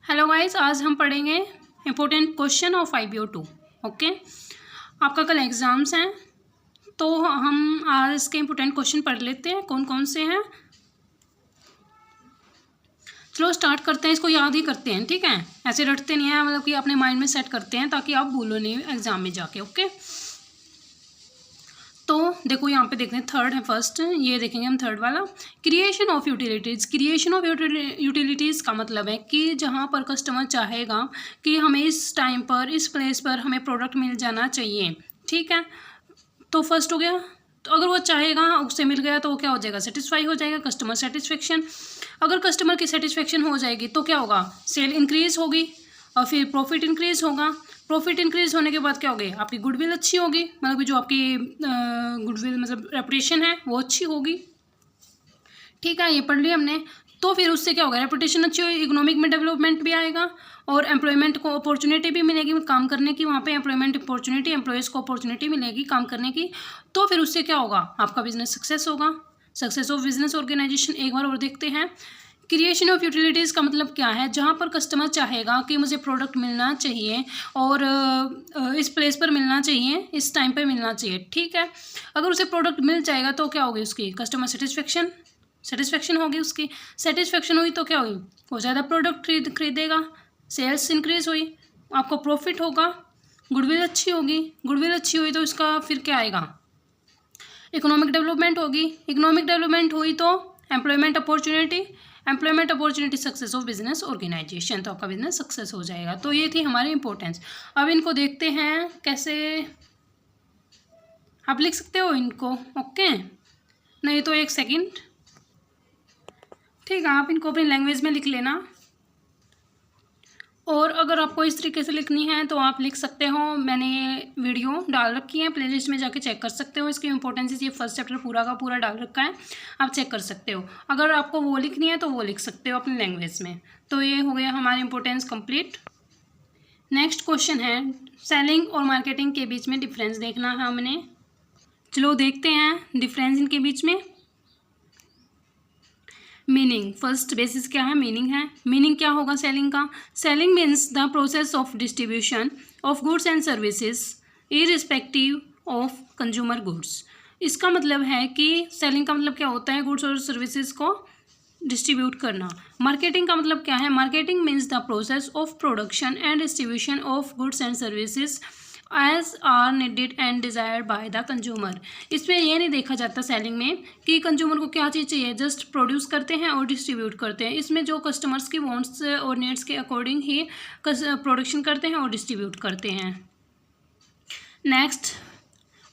Hello guys, आज हम पढ़ेंगे important question of IBO2। Okay, आपका कल एग्ज़ाम्स हैं तो हम आज इसके इम्पोर्टेंट क्वेश्चन पढ़ लेते हैं। कौन कौन से हैं, चलो स्टार्ट करते हैं। इसको याद ही करते हैं, ठीक है, ऐसे रटते नहीं हैं, मतलब कि अपने माइंड में सेट करते हैं ताकि आप भूलो नहीं एग्जाम में जाके। ओके, तो देखो यहाँ पे देखते हैं, थर्ड है फर्स्ट, ये देखेंगे हम थर्ड वाला। Creation of utilities. Creation of utilities का मतलब है कि जहाँ पर कस्टमर चाहेगा कि हमें इस टाइम पर इस प्लेस पर हमें प्रोडक्ट मिल जाना चाहिए, ठीक है, तो फर्स्ट हो गया। तो अगर वो चाहेगा उससे मिल गया तो वो क्या हो जाएगा, सेटिस्फाई हो जाएगा, कस्टमर सेटिस्फेक्शन। अगर कस्टमर की सेटिस्फेक्शन हो जाएगी तो क्या होगा, सेल इंक्रीज़ होगी और फिर प्रॉफिट इंक्रीज़ होगा। प्रॉफिट इंक्रीज होने के बाद क्या होगी, आपकी गुडविल अच्छी होगी, मतलब जो आपकी गुडविल मतलब रेपुटेशन है वो अच्छी होगी, ठीक है, ये पढ़ लिया हमने। तो फिर उससे क्या होगा, रेपुटेशन अच्छी होगी, इकोनॉमिक में डेवलपमेंट भी आएगा और एम्प्लॉयमेंट को अपॉर्चुनिटी भी मिलेगी काम करने की, वहाँ पे एम्प्लॉयमेंट अपॉर्चुनिटी, एम्प्लॉयज़ को अपॉर्चुनिटी मिलेगी काम करने की। तो फिर उससे क्या होगा, आपका बिजनेस सक्सेस होगा। सक्सेस ऑफ बिजनेस ऑर्गेनाइजेशन एक बार और देखते हैं। क्रिएशन ऑफ यूटिलिटीज़ का मतलब क्या है, जहाँ पर कस्टमर चाहेगा कि मुझे प्रोडक्ट मिलना चाहिए और इस प्लेस पर मिलना चाहिए, इस टाइम पर मिलना चाहिए, ठीक है। अगर उसे प्रोडक्ट मिल जाएगा तो क्या होगी, उसकी कस्टमर सेटिस्फेक्शन होगी। उसकी सेटिस्फेक्शन हुई तो क्या हुई, वो ज़्यादा प्रोडक्ट खरीदेगा, सेल्स इंक्रीज हुई, आपको प्रॉफिट होगा, गुडविल अच्छी होगी। गुडविल अच्छी हुई तो इसका फिर क्या आएगा, इकोनॉमिक डेवलपमेंट होगी। इकोनॉमिक डेवलपमेंट हुई तो employment opportunity, success of business organisation, तो आपका बिजनेस सक्सेस हो जाएगा। तो ये थी हमारी इंपॉर्टेंस। अब इनको देखते हैं कैसे आप लिख सकते हो इनको। ओके, नहीं तो एक सेकंड, ठीक है, आप इनको अपनी लैंग्वेज में लिख लेना। और अगर आपको इस तरीके से लिखनी है तो आप लिख सकते हो, मैंने ये वीडियो डाल रखी है, प्लेलिस्ट में जाके चेक कर सकते हो। इसकी इंपॉर्टेंस, ये फर्स्ट चैप्टर पूरा का पूरा डाल रखा है, आप चेक कर सकते हो। अगर आपको वो लिखनी है तो वो लिख सकते हो अपनी लैंग्वेज में। तो ये हो गया हमारी इंपॉर्टेंस कंप्लीट। नेक्स्ट क्वेश्चन है, सेलिंग और मार्केटिंग के बीच में डिफरेंस देखना है हमने। चलो देखते हैं डिफरेंस इनके बीच में। मीनिंग, फर्स्ट बेसिस क्या है, मीनिंग है। मीनिंग क्या होगा सेलिंग का, selling means the process of distribution of goods and services irrespective of consumer goods. इसका मतलब है कि सेलिंग का मतलब क्या होता है, गुड्स और सर्विसेज को डिस्ट्रीब्यूट करना। मार्केटिंग का मतलब क्या है, marketing means the process of production and distribution of goods and services as are needed and desired by the consumer. इसमें यह नहीं देखा जाता सेलिंग में कि कंज्यूमर को क्या चीज़ चाहिए, जस्ट प्रोड्यूस करते हैं और डिस्ट्रीब्यूट करते हैं। इसमें जो कस्टमर्स की वांट्स और नीड्स के अकॉर्डिंग ही प्रोडक्शन करते हैं और डिस्ट्रीब्यूट करते हैं। नेक्स्ट,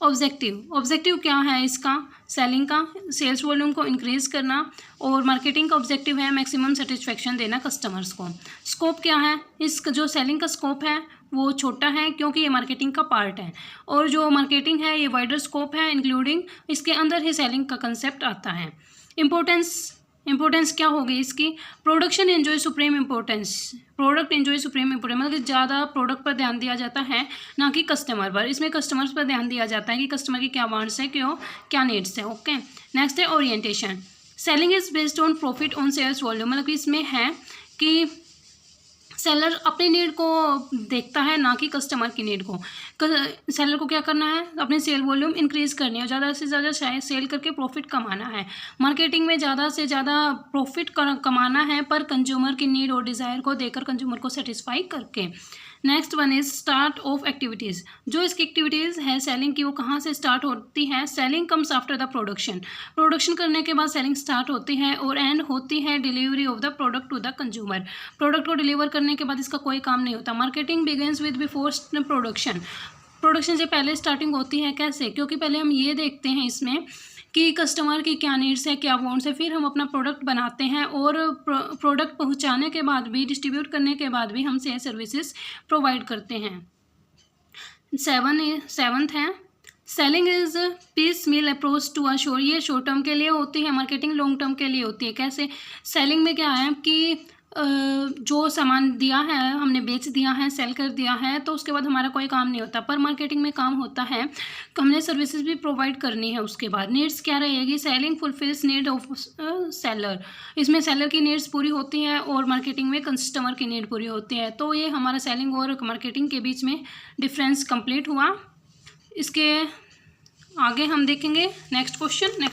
ऑब्जेक्टिव क्या है इसका, सेलिंग का सेल्स वॉल्यूम को इंक्रीज करना और मार्केटिंग का ऑब्जेक्टिव है मैक्सिमम सेटिस्फेक्शन देना कस्टमर्स को। स्कोप क्या है, इसका जो सेलिंग का स्कोप है वो छोटा है क्योंकि ये मार्केटिंग का पार्ट है, और जो मार्केटिंग है ये वाइडर स्कोप है, इंक्लूडिंग इसके अंदर ही सेलिंग का कंसेप्ट आता है। इंपॉर्टेंस क्या होगी इसकी, production enjoy supreme importance, product enjoy supreme importance, मतलब ज़्यादा प्रोडक्ट पर ध्यान दिया जाता है ना कि कस्टमर पर। इसमें कस्टमर्स पर ध्यान दिया जाता है कि कस्टमर की क्या वांट्स है, क्या नीड्स है। ओके, नेक्स्ट है orientation. Selling is based on profit on sales volume, मतलब कि इसमें है कि सेलर अपनी नीड को देखता है ना कि कस्टमर की नीड को। सेलर को क्या करना है, अपने सेल वॉल्यूम इंक्रीज करनी है, ज़्यादा से ज़्यादा सेल करके प्रॉफिट कमाना है। मार्केटिंग में ज़्यादा से ज़्यादा प्रॉफिट कमाना है पर कंज्यूमर की नीड और डिज़ायर को देकर कंज्यूमर को सेटिस्फाई करके। Next one is start of activities. जो इसकी एक्टिविटीज़ है सेलिंग की वो कहाँ से स्टार्ट होती है, selling comes after the production करने के बाद सेलिंग स्टार्ट होती है और एंड होती है delivery of the product to the consumer. Product को डिलीवर करने के बाद इसका कोई काम नहीं होता। Marketing begins with before production से पहले स्टार्टिंग होती है। कैसे, क्योंकि पहले हम ये देखते हैं इसमें कि कस्टमर की क्या नीड्स है, क्या वांट्स है, फिर हम अपना प्रोडक्ट बनाते हैं और प्रोडक्ट पहुंचाने के बाद भी, डिस्ट्रीब्यूट करने के बाद भी हम सेल सर्विसेज प्रोवाइड करते हैं। सेवंथ है, selling is piecemeal approach to ये शॉर्ट टर्म के लिए होती है, मार्केटिंग लॉन्ग टर्म के लिए होती है। कैसे, सेलिंग में क्या है कि जो सामान दिया है हमने बेच दिया है, सेल कर दिया है, तो उसके बाद हमारा कोई काम नहीं होता। पर मार्केटिंग में काम होता है, हमने सर्विसेज भी प्रोवाइड करनी है। उसके बाद नीड्स क्या रहेगी, selling fulfils need of seller, इसमें सेलर की नीड्स पूरी होती है और मार्केटिंग में कस्टमर की नीड पूरी होती है। तो ये हमारा सेलिंग और मार्केटिंग के बीच में डिफरेंस कंप्लीट हुआ। इसके आगे हम देखेंगे नेक्स्ट क्वेश्चन।